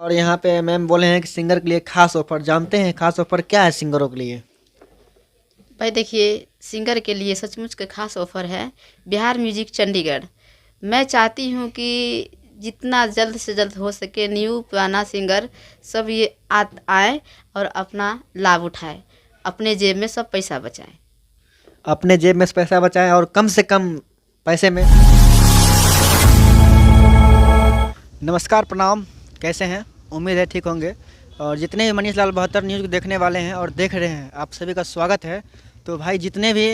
और यहाँ पे मैम बोले हैं कि सिंगर के लिए खास ऑफर, जानते हैं खास ऑफर क्या है सिंगरों के लिए? भाई देखिए, सिंगर के लिए सचमुच का खास ऑफर है। बिहार म्यूजिक चंडीगढ़। मैं चाहती हूँ कि जितना जल्द से जल्द हो सके न्यू पुराना सिंगर सब ये आए और अपना लाभ उठाए, अपने जेब में सब पैसा बचाए। अपने जेब में से पैसा बचाएं और कम से कम पैसे में। नमस्कार, प्रणाम, कैसे हैं? उम्मीद है ठीक होंगे। और जितने भी मनीष लाल 72 न्यूज़ को देखने वाले हैं और देख रहे हैं, आप सभी का स्वागत है। तो भाई, जितने भी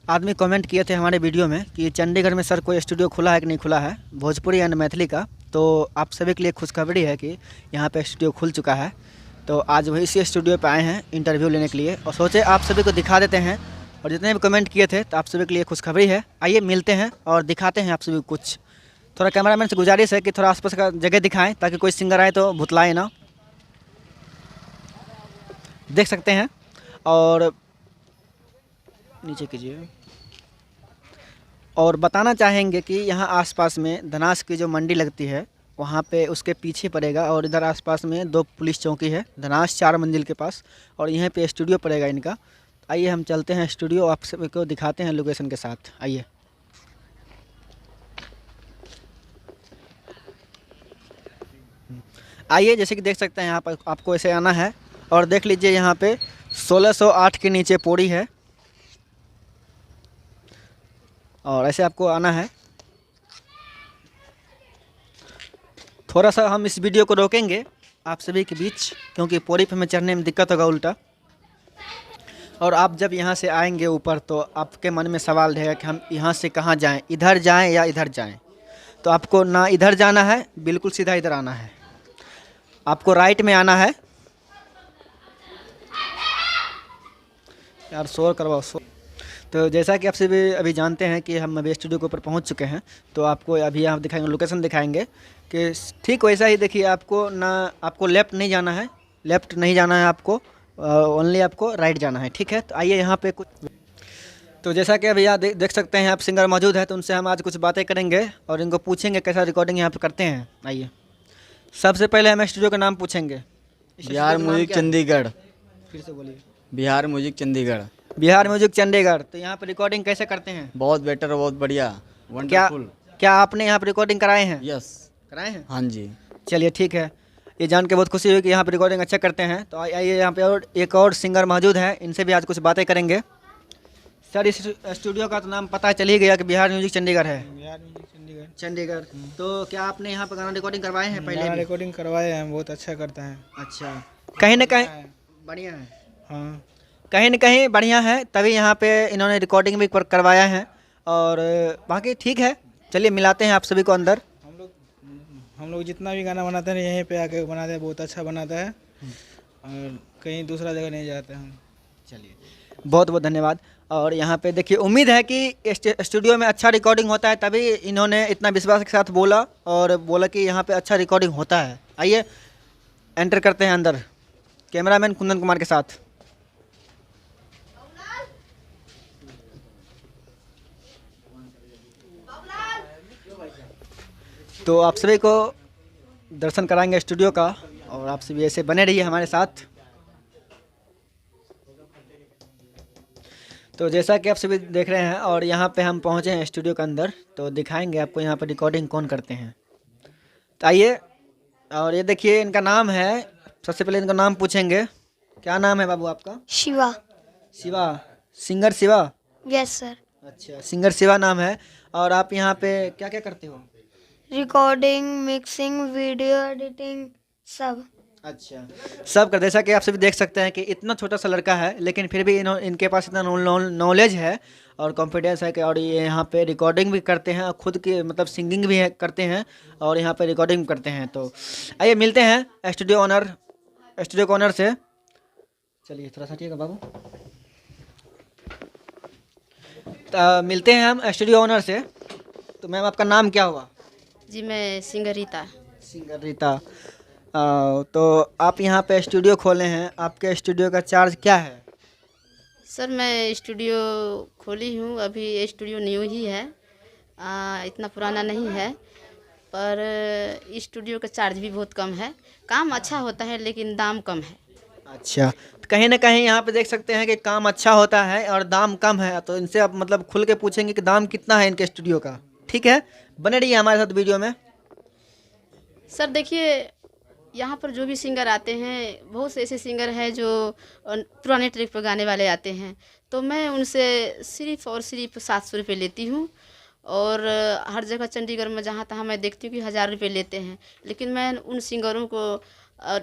आदमी कमेंट किए थे हमारे वीडियो में कि चंडीगढ़ में सर कोई स्टूडियो खुला है कि नहीं खुला है भोजपुरी एंड मैथिली का, तो आप सभी के लिए खुशखबरी है कि यहाँ पे स्टूडियो खुल चुका है। तो आज वही इसी स्टूडियो पे आए हैं इंटरव्यू लेने के लिए और सोचे आप सभी को दिखा देते हैं। और जितने भी कमेंट किए थे तो आप सभी के लिए खुशखबरी है। आइए मिलते हैं और दिखाते हैं आप सभी को कुछ। थोड़ा कैमरामैन से गुजारिश है कि थोड़ा आसपास का जगह दिखाएं ताकि कोई सिंगर आए तो भुतलाए ना। देख सकते हैं और नीचे कीजिए। और बताना चाहेंगे कि यहाँ आसपास में धनास की जो मंडी लगती है वहाँ पे उसके पीछे पड़ेगा, और इधर आसपास में 2 पुलिस चौकी है धनास 4 मंजिल के पास, और यहीं पे स्टूडियो पड़ेगा इनका। आइए हम चलते हैं स्टूडियो, आप सभी को दिखाते हैं लोकेशन के साथ। आइए। आइए, जैसे कि देख सकते हैं यहाँ पर आपको ऐसे आना है और देख लीजिए यहाँ पे 1608 के नीचे पौड़ी है और ऐसे आपको आना है। थोड़ा सा हम इस वीडियो को रोकेंगे आप सभी के बीच क्योंकि पौड़ी पे हमें चढ़ने में दिक्कत होगा उल्टा। और आप जब यहाँ से आएंगे ऊपर तो आपके मन में सवाल रहेगा कि हम यहाँ से कहाँ जाएं, इधर जाएं या इधर जाएं। तो आपको ना इधर जाना है, बिल्कुल सीधा इधर आना है। आपको राइट में आना है। यार शोर करवाओ शोर। तो जैसा कि आप सभी अभी जानते हैं कि हम अभी स्टूडियो के ऊपर पहुंच चुके हैं, तो आपको अभी यहाँ दिखाएंगे, लोकेशन दिखाएंगे कि ठीक वैसा ही देखिए। आपको ना आपको लेफ़्ट नहीं जाना है, लेफ़्ट नहीं जाना है आपको, ओनली आपको राइट जाना है। ठीक है, तो आइए यहाँ पे कुछ। तो जैसा कि अभी यहाँ देख सकते हैं आप सिंगर मौजूद है, तो उनसे हम आज कुछ बातें करेंगे और इनको पूछेंगे कैसा रिकॉर्डिंग यहाँ पे करते हैं। आइए, सबसे पहले हम स्टूडियो का नाम पूछेंगे। बिहार म्यूजिक चंडीगढ़। फिर से बोलिए। बिहार म्यूजिक चंडीगढ़। बिहार म्यूजिक चंडीगढ़। तो यहाँ पे रिकॉर्डिंग कैसे करते हैं? बहुत बेटर, बहुत बढ़िया, क्या वंडरफुल। क्या आपने यहाँ पे रिकॉर्डिंग कराए हैं? यस। कराए हैं। हाँ जी। चलिए ठीक है, ये जान के बहुत खुशी हुई कि यहाँ पे रिकॉर्डिंग अच्छा करते हैं। तो आइए, यहाँ पे और एक और सिंगर मौजूद है, इनसे भी आज कुछ बातें करेंगे। सर, इस स्टूडियो का तो नाम पता चल ही गया कि बिहार म्यूजिक चंडीगढ़ है। बिहार म्यूजिक चंडीगढ़। चंडीगढ़। तो क्या आपने यहाँ पे गाना रिकॉर्डिंग करवाए हैं पहले गाना भी? रिकॉर्डिंग करवाए हैं, बहुत अच्छा करता है। अच्छा, कहीं ना कहीं बढ़िया है। हाँ, कहीं न कहीं बढ़िया है, तभी यहाँ पे इन्होंने रिकॉर्डिंग भी करवाया है। और बाकी ठीक है, चलिए मिलाते हैं आप सभी को अंदर। हम लोग जितना भी गाना बनाते हैं यहीं पे आके बनाते हैं, बहुत अच्छा बनाता है और कहीं दूसरा जगह नहीं जाते हम। चलिए, बहुत बहुत धन्यवाद। और यहाँ पे देखिए, उम्मीद है कि स्टूडियो में अच्छा रिकॉर्डिंग होता है, तभी इन्होंने इतना विश्वास के साथ बोला और बोला कि यहाँ पे अच्छा रिकॉर्डिंग होता है। आइए एंटर करते हैं अंदर, कैमरामैन कुंदन कुमार के साथ। तो आप सभी को दर्शन कराएंगे स्टूडियो का, और आप सभी ऐसे बने रहिए हमारे साथ। तो जैसा कि आप सभी देख रहे हैं और यहाँ पे हम पहुँचे हैं स्टूडियो के अंदर, तो दिखाएंगे आपको यहाँ पर रिकॉर्डिंग कौन करते हैं। तो आइए, और ये देखिए इनका नाम है। सबसे पहले इनका नाम पूछेंगे। क्या नाम है बाबू आपका? Shiva. Shiva. Singer Shiva? Yes sir. अच्छा, सिंगर शिवा नाम है। और आप यहाँ पे क्या क्या करते हो? रिकॉर्डिंग, मिक्सिंग, वीडियो एडिटिंग, सब। अच्छा, सब कर। जैसा कि आप सभी देख सकते हैं कि इतना छोटा सा लड़का है लेकिन फिर भी इनके पास इतना नॉलेज है और कॉन्फिडेंस है कि, और ये यहाँ पे रिकॉर्डिंग भी करते हैं और खुद की मतलब सिंगिंग भी करते हैं और यहाँ पे रिकॉर्डिंग भी करते हैं। तो आइए मिलते हैं स्टूडियो के ऑनर से। चलिए थोड़ा सा हटिएगा बाबू। तो मिलते हैं हम स्टूडियो ऑनर से। तो मैम, आपका नाम क्या हुआ? जी, मैं सिंगर रीता। सिंगर रीता। तो आप यहाँ पे स्टूडियो खोले हैं, आपके स्टूडियो का चार्ज क्या है? सर, मैं स्टूडियो खोली हूँ, अभी ये स्टूडियो न्यू ही है, इतना पुराना नहीं है। पर स्टूडियो का चार्ज भी बहुत कम है। काम अच्छा होता है लेकिन दाम कम है। अच्छा, तो कहीं ना कहीं यहाँ पे देख सकते हैं कि काम अच्छा होता है और दाम कम है, तो इनसे आप मतलब खुल के पूछेंगे कि दाम कितना है इनके स्टूडियो का। ठीक है, बने रहिए हमारे साथ वीडियो में। सर देखिए, यहाँ पर जो भी सिंगर आते हैं, बहुत से ऐसे सिंगर हैं जो पुराने ट्रैक पर गाने वाले आते हैं, तो मैं उनसे सिर्फ और सिर्फ 700 रुपये लेती हूँ। और हर जगह चंडीगढ़ में जहाँ तहाँ मैं देखती हूँ कि 1000 रुपये लेते हैं। लेकिन मैं उन सिंगरों को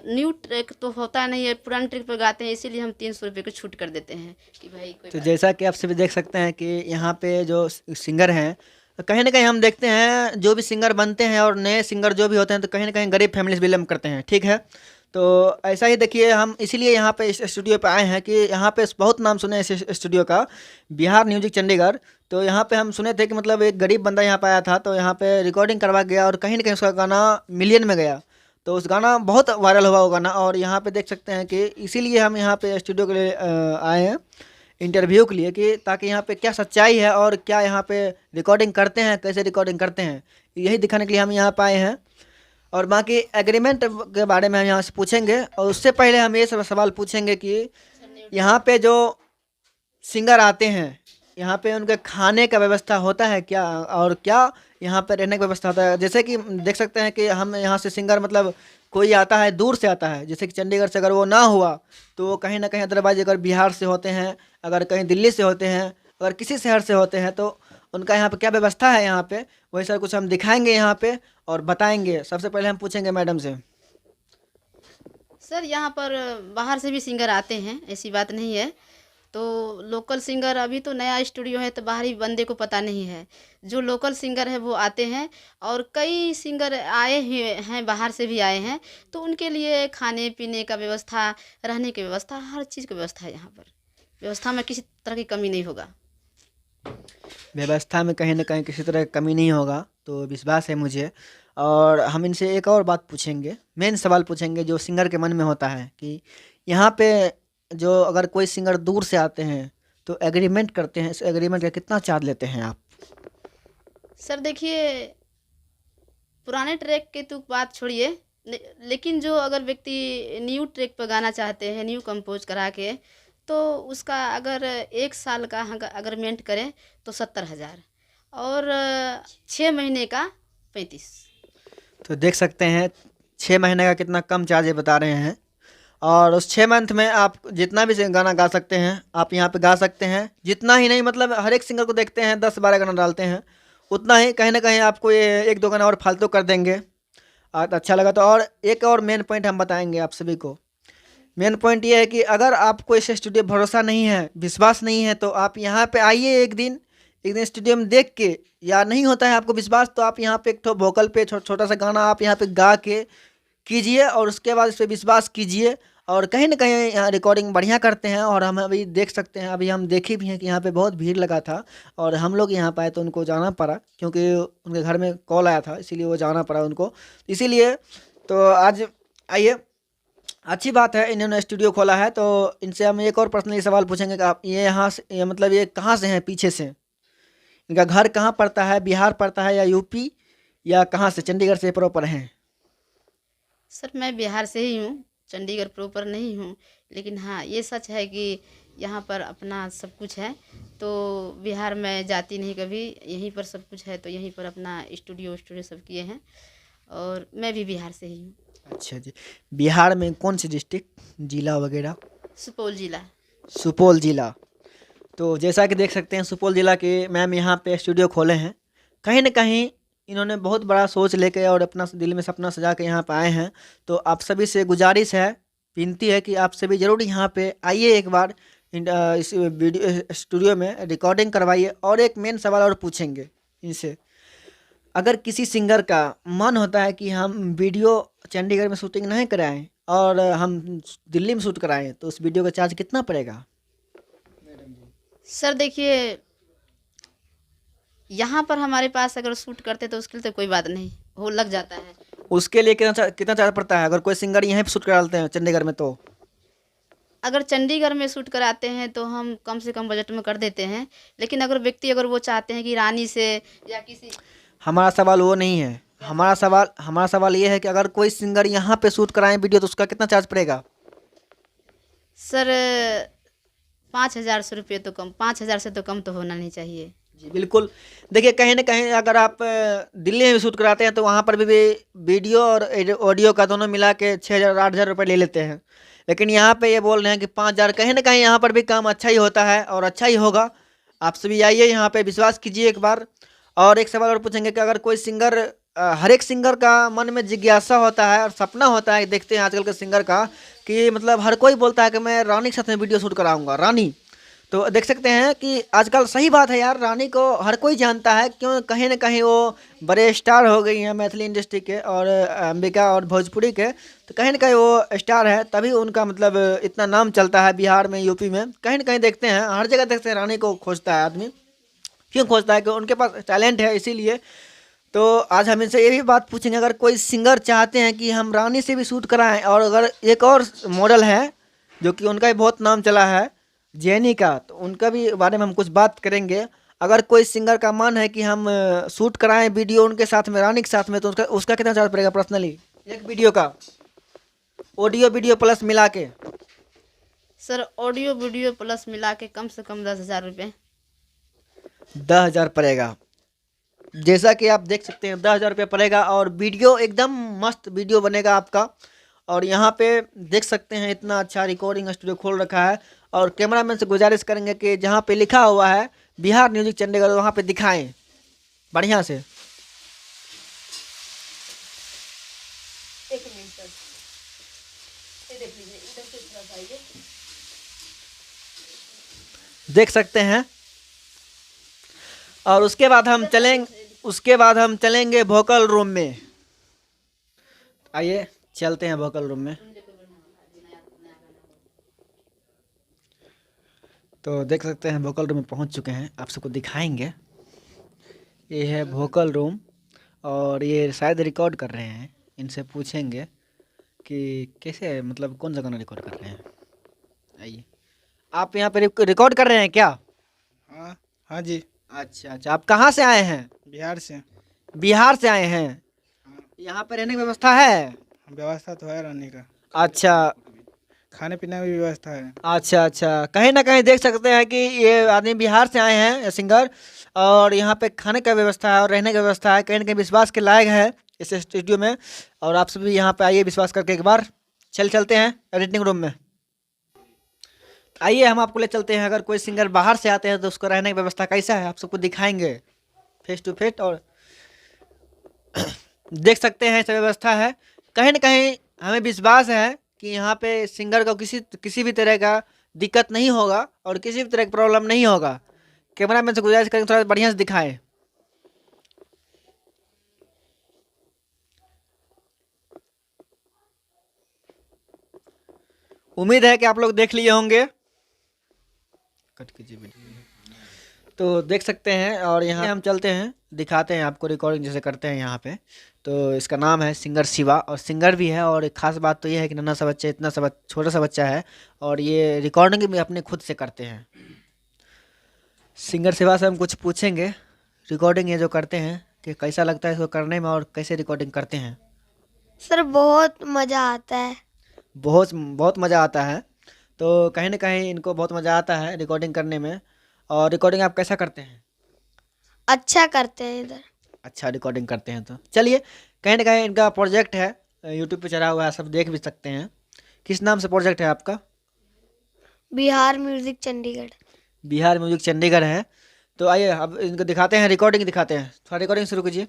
न्यू ट्रैक तो होता नहीं है, पुराने ट्रैक पर गाते हैं, इसीलिए हम 300 रुपये को छूट कर देते हैं कि भाई कोई तो बात जैसा कि आप सभी देख सकते हैं कि यहाँ पे जो सिंगर हैं, तो कहीं ना कहीं हम देखते हैं जो भी सिंगर बनते हैं और नए सिंगर जो भी होते हैं, तो कहीं ना कहीं गरीब फैमिली से बिलोंग करते हैं। ठीक है, तो ऐसा ही देखिए, हम इसीलिए यहाँ पे इस स्टूडियो पे आए हैं कि यहाँ पे बहुत नाम सुने इस स्टूडियो का, बिहार म्यूजिक चंडीगढ़। तो यहाँ पे हम सुने थे कि मतलब एक गरीब बंदा यहाँ पे आया था, तो यहाँ पे रिकॉर्डिंग करवा गया और कहीं ना कहीं उसका गाना मिलियन में गया। तो उस गाना बहुत वायरल हुआ वो गाना, और यहाँ पे देख सकते हैं कि इसीलिए हम यहाँ पे स्टूडियो के लिए आए हैं इंटरव्यू के लिए, कि ताकि यहाँ पे क्या सच्चाई है और क्या यहाँ पे रिकॉर्डिंग करते हैं, कैसे रिकॉर्डिंग करते हैं, यही दिखाने के लिए हम यहाँ पे आए हैं। और बाकी एग्रीमेंट के बारे में हम यहाँ से पूछेंगे, और उससे पहले हम ये सब सवाल पूछेंगे कि यहाँ पे जो सिंगर आते हैं, यहाँ पे उनके खाने का व्यवस्था होता है क्या, और क्या यहाँ पे रहने की व्यवस्था होता है। जैसे कि देख सकते हैं कि हम यहाँ से सिंगर मतलब कोई आता है दूर से आता है, जैसे कि चंडीगढ़ से अगर वो ना हुआ तो वो कहीं ना कहीं अदरवाइज अगर बिहार से होते हैं, अगर कहीं दिल्ली से होते हैं, अगर किसी शहर से होते हैं, तो उनका यहाँ पे क्या व्यवस्था है यहाँ पे, वही सब कुछ हम दिखाएंगे यहाँ पे और बताएंगे। सबसे पहले हम पूछेंगे मैडम से। सर यहाँ पर बाहर से भी सिंगर आते हैं, ऐसी बात नहीं है। तो लोकल सिंगर, अभी तो नया स्टूडियो है तो बाहरी बंदे को पता नहीं है। जो लोकल सिंगर है वो आते हैं, और कई सिंगर आए हुए हैं, बाहर से भी आए हैं, तो उनके लिए खाने पीने का व्यवस्था, रहने की व्यवस्था, हर चीज़ की व्यवस्था है यहाँ पर। व्यवस्था में किसी तरह की कमी नहीं होगा। व्यवस्था में कहीं ना कहीं किसी तरह की कमी नहीं होगा, तो विश्वास है मुझे। और हम इनसे एक और बात पूछेंगे, मेन सवाल पूछेंगे जो सिंगर के मन में होता है कि यहाँ पे जो अगर कोई सिंगर दूर से आते हैं तो एग्रीमेंट करते हैं, इस एग्रीमेंट का कितना चार्ज लेते हैं आप? सर देखिए, पुराने ट्रैक की तो बात छोड़िए, लेकिन जो अगर व्यक्ति न्यू ट्रैक पर गाना चाहते हैं, न्यू कंपोज करा के, तो उसका अगर 1 साल का अग्रीमेंट करें तो 70,000, और 6 महीने का 35। तो देख सकते हैं 6 महीने का कितना कम चार्ज बता रहे हैं, और उस 6 मंथ में आप जितना भी गाना गा सकते हैं आप यहाँ पे गा सकते हैं। जितना ही नहीं, मतलब हर एक सिंगर को देखते हैं 10-12 गाना डालते हैं, उतना ही कहीं ना कहीं आपको ये 1-2 गाना और फालतू कर देंगे। अच्छा लगा तो। और एक और मेन पॉइंट हम बताएंगे आप सभी को। मेन पॉइंट ये है कि अगर आपको इस स्टूडियो भरोसा नहीं है, विश्वास नहीं है, तो आप यहाँ पे आइए एक दिन स्टूडियो में देख के, या नहीं होता है आपको विश्वास तो आप यहाँ पे एक वोकल पे छोटा सा गाना आप यहाँ पे गा के कीजिए, और उसके बाद इस पर विश्वास कीजिए। और कहीं ना कहीं यहाँ रिकॉर्डिंग बढ़िया करते हैं, और हम अभी देख सकते हैं, अभी हम देखे भी हैं कि यहाँ पे बहुत भीड़ लगा था, और हम लोग यहाँ पे आए तो उनको जाना पड़ा, क्योंकि उनके घर में कॉल आया था, इसीलिए वो जाना पड़ा उनको। इसीलिए तो आज आइए, अच्छी बात है इन्होंने स्टूडियो खोला है। तो इनसे हम एक और पर्सनली सवाल पूछेंगे कि आप ये यहाँ से मतलब ये कहाँ से हैं, पीछे से इनका घर कहाँ पड़ता है, बिहार पड़ता है या यूपी, या कहाँ से, चंडीगढ़ से प्रॉपर हैं? सर मैं बिहार से ही हूँ, चंडीगढ़ प्रॉपर नहीं हूँ। लेकिन हाँ, ये सच है कि यहाँ पर अपना सब कुछ है, तो बिहार में जाती नहीं कभी, यहीं पर सब कुछ है, तो यहीं पर अपना स्टूडियो सब किए हैं, और मैं भी बिहार से ही हूँ। अच्छा जी, बिहार में कौन सी डिस्ट्रिक्ट, जिला वगैरह? सुपौल जिला। सुपौल जिला। तो जैसा कि देख सकते हैं सुपौल जिला के मैम यहाँ पे स्टूडियो खोले हैं। कहीं ना कहीं इन्होंने बहुत बड़ा सोच लेके और अपना दिल में सपना सजा के यहाँ पे आए हैं। तो आप सभी से गुजारिश है, विनती है कि आप सभी ज़रूर यहाँ पे आइए एक बार, इस वीडियो स्टूडियो में रिकॉर्डिंग करवाइए। और एक मेन सवाल और पूछेंगे इनसे, अगर किसी सिंगर का मन होता है कि हम वीडियो चंडीगढ़ में शूटिंग नहीं कराएं और हम दिल्ली में शूट कराएं, तो उस वीडियो का चार्ज कितना पड़ेगा? सर देखिए, यहाँ पर हमारे पास अगर शूट करते तो उसके लिए तो कोई बात नहीं, हो लग जाता है। उसके लिए कितना चार्ज पड़ता है अगर कोई सिंगर यहीं पे शूट करा लेते हैं चंडीगढ़ में? तो अगर चंडीगढ़ में शूट कराते हैं तो हम कम से कम बजट में कर देते हैं, लेकिन अगर व्यक्ति अगर वो चाहते हैं कि रानी से या किसी, हमारा सवाल वो नहीं है, हमारा सवाल ये है कि अगर कोई सिंगर यहाँ पे शूट कराएं वीडियो तो उसका कितना चार्ज पड़ेगा? सर 5,000 से रुपये तो कम, 5,000 से तो कम तो होना नहीं चाहिए। जी बिल्कुल। देखिए कहीं ना कहीं अगर आप दिल्ली में भी शूट कराते हैं तो वहाँ पर भी वीडियो और ऑडियो का दोनों मिला के 6,000 8,000 रुपये ले लेते हैं। लेकिन यहाँ पे ये बोल रहे हैं कि 5,000। कहीं ना कहीं यहाँ पर भी काम अच्छा ही होता है और अच्छा ही होगा। आप सभी आइए यहाँ पे, विश्वास कीजिए एक बार। और एक सवाल और पूछेंगे कि अगर कोई सिंगर, हर एक सिंगर का मन में जिज्ञासा होता है और सपना होता है, देखते हैं आजकल के सिंगर का, कि मतलब हर कोई बोलता है कि मैं रानी के साथ में वीडियो शूट कराऊंगा, रानी। तो देख सकते हैं कि आजकल सही बात है यार, रानी को हर कोई जानता है, क्यों कहीं ना कहीं वो बड़े स्टार हो गई हैं मैथिली इंडस्ट्री के और अंबिका और भोजपुरी के। तो कहीं ना कहीं वो स्टार है, तभी उनका मतलब इतना नाम चलता है बिहार में, यूपी में। कहीं ना कहीं देखते हैं, हर जगह देखते हैं रानी को खोजता है आदमी। क्यों खोजता है? कि उनके पास टैलेंट है, इसीलिए। तो आज हम इनसे ये भी बात पूछेंगे, अगर कोई सिंगर चाहते हैं कि हम रानी से भी शूट कराएं, और अगर एक और मॉडल है जो कि उनका भी बहुत नाम चला है, जेनी का, तो उनका भी बारे में हम कुछ बात करेंगे। अगर कोई सिंगर का मन है कि हम शूट कराएं वीडियो उनके साथ में, रानी के साथ में, तो उसका कितना चार्ज पड़ेगा पर्सनली एक वीडियो का, ऑडियो वीडियो प्लस मिला के? सर ऑडियो वीडियो प्लस मिला के कम से कम 10,000 रुपये। 10,000 पड़ेगा। जैसा कि आप देख सकते हैं 10,000 रुपये पड़ेगा और वीडियो एकदम मस्त वीडियो बनेगा आपका। और यहाँ पे देख सकते हैं इतना अच्छा रिकॉर्डिंग स्टूडियो खोल रखा है। और कैमरामैन से गुजारिश करेंगे कि जहाँ पे लिखा हुआ है बिहार म्यूजिक चंडीगढ़, वहाँ पे दिखाएं बढ़िया से। देख सकते हैं। और उसके बाद हम चलेंगे वोकल रूम में। आइए चलते हैं वोकल रूम में। तो देख सकते हैं वोकल रूम में पहुंच चुके हैं, आप सबको दिखाएंगे। ये है वोकल रूम और ये शायद रिकॉर्ड कर रहे हैं। इनसे पूछेंगे कि कैसे, मतलब कौन सा गाना रिकॉर्ड कर रहे हैं। आइए, आप यहाँ पे रिकॉर्ड कर रहे हैं क्या? हाँ हाँ जी। अच्छा अच्छा, आप कहाँ से आए हैं? बिहार से। बिहार से आए हैं। यहाँ पे रहने की व्यवस्था है? व्यवस्था तो है रहने का, अच्छा खाने पीने की भी व्यवस्था है। अच्छा अच्छा, कहीं ना कहीं देख सकते हैं कि ये आदमी बिहार से आए हैं सिंगर, और यहाँ पे खाने का व्यवस्था है और रहने का व्यवस्था है। कहीं ना कहीं विश्वास के लायक है इस स्टूडियो में। और आप सभी यहाँ पे आइए विश्वास करके एक बार। चलते हैं एडिटिंग रूम में। आइए हम आपको ले चलते हैं। अगर कोई सिंगर बाहर से आते हैं तो उसको रहने की व्यवस्था कैसा है आप सबको दिखाएंगे फेस टू फेस। और देख सकते हैं ऐसा व्यवस्था है। कहीं ना कहीं हमें विश्वास है कि यहाँ पे सिंगर को किसी भी तरह का दिक्कत नहीं होगा और किसी भी तरह की प्रॉब्लम नहीं होगा। कैमरामैन से गुजारिश करेंगे थोड़ा बढ़िया से दिखाएं। उम्मीद है कि आप लोग देख लिए होंगे। कट कीजिए वीडियो। तो देख सकते हैं और यहाँ हम चलते हैं, दिखाते हैं आपको रिकॉर्डिंग जैसे करते हैं यहाँ पे। तो इसका नाम है सिंगर शिवा और सिंगर भी है। और एक खास बात तो ये है कि नन्हा सा बच्चा, इतना सा छोटा सा बच्चा है और ये रिकॉर्डिंग भी अपने खुद से करते हैं। सिंगर शिवा से हम कुछ पूछेंगे रिकॉर्डिंग ये जो करते हैं कि कैसा लगता है इसको करने में और कैसे रिकॉर्डिंग करते हैं। सर बहुत मज़ा आता है। बहुत मज़ा आता है। तो कहीं ना कहीं इनको बहुत मज़ा आता है रिकॉर्डिंग करने में। और रिकॉर्डिंग आप कैसा करते हैं? अच्छा करते हैं इधर। अच्छा रिकॉर्डिंग करते हैं। तो चलिए, कहीं ना कहीं इनका प्रोजेक्ट है, यूट्यूब पे चढ़ा हुआ है, सब देख भी सकते हैं। किस नाम से प्रोजेक्ट है आपका? बिहार म्यूजिक चंडीगढ़। बिहार म्यूजिक चंडीगढ़ है। तो आइए अब इनको दिखाते हैं, रिकॉर्डिंग दिखाते हैं। थोड़ा रिकॉर्डिंग शुरू कीजिए।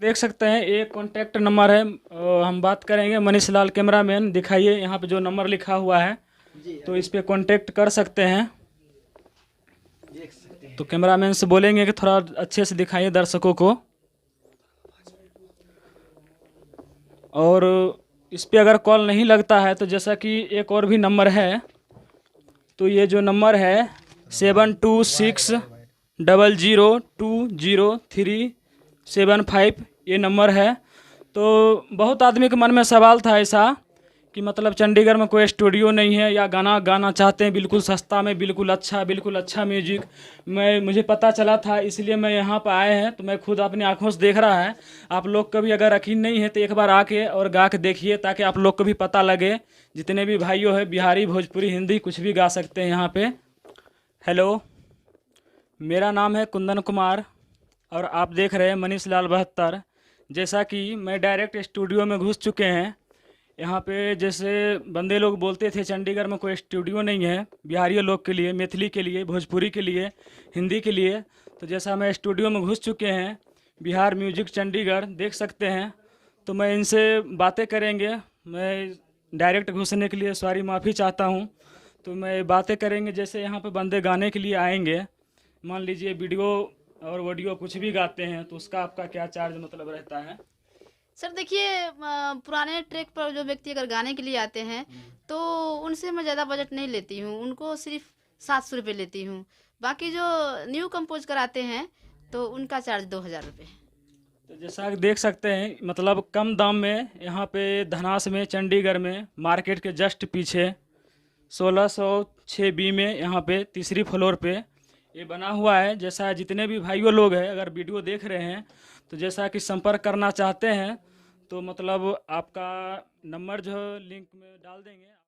देख सकते हैं एक कॉन्टैक्ट नंबर है। हम बात करेंगे मनीष लाल कैमरामैन, दिखाइए यहाँ पे जो नंबर लिखा हुआ है, तो इस पे कांटेक्ट कर सकते हैं। तो कैमरामैन से बोलेंगे कि थोड़ा अच्छे से दिखाइए दर्शकों को। और इस पे अगर कॉल नहीं लगता है तो जैसा कि एक और भी नंबर है, तो ये जो नंबर है 7260020375, ये नंबर है। तो बहुत आदमी के मन में सवाल था ऐसा कि मतलब चंडीगढ़ में कोई स्टूडियो नहीं है या गाना गाना चाहते हैं बिल्कुल सस्ता में, बिल्कुल अच्छा म्यूजिक। मुझे पता चला था, इसलिए मैं यहाँ पर आए हैं। तो मैं खुद अपनी आंखों से देख रहा है। आप लोग का भी अगर यकीन नहीं है तो एक बार आके और गा के देखिए, ताकि आप लोग को भी पता लगे। जितने भी भाइयों हैं, बिहारी, भोजपुरी, हिंदी कुछ भी गा सकते हैं यहाँ पे। हेलो, मेरा नाम है कुंदन कुमार और आप देख रहे हैं मनीष लाल 72। जैसा कि मैं डायरेक्ट स्टूडियो में घुस चुके हैं। यहाँ पे जैसे बंदे लोग बोलते थे चंडीगढ़ में कोई स्टूडियो नहीं है बिहारी लोग के लिए, मैथिली के लिए, भोजपुरी के लिए, हिंदी के लिए। तो जैसा मैं स्टूडियो में घुस चुके हैं, बिहार म्यूजिक चंडीगढ़ देख सकते हैं। तो मैं इनसे बातें करेंगे। मैं डायरेक्ट घुसने के लिए सॉरी, माफ़ी चाहता हूँ। तो मैं बातें करेंगे। जैसे यहाँ पे बंदे गाने के लिए आएंगे, मान लीजिए वीडियो और ऑडियो कुछ भी गाते हैं, तो उसका आपका क्या चार्ज मतलब रहता है? सर देखिए, पुराने ट्रैक पर जो व्यक्ति अगर गाने के लिए आते हैं तो उनसे मैं ज़्यादा बजट नहीं लेती हूँ, उनको सिर्फ 700 रुपये लेती हूँ। बाकी जो न्यू कंपोज कराते हैं तो उनका चार्ज 2000 रुपये है। तो जैसा कि देख सकते हैं, मतलब कम दाम में यहाँ पे धनास में, चंडीगढ़ में, मार्केट के जस्ट पीछे 1606 बी में, यहाँ पे तीसरी फ्लोर पे ये बना हुआ है। जैसा जितने भी भाइयों लोग हैं अगर वीडियो देख रहे हैं तो जैसा कि संपर्क करना चाहते हैं तो मतलब आपका नंबर जो लिंक में डाल देंगे।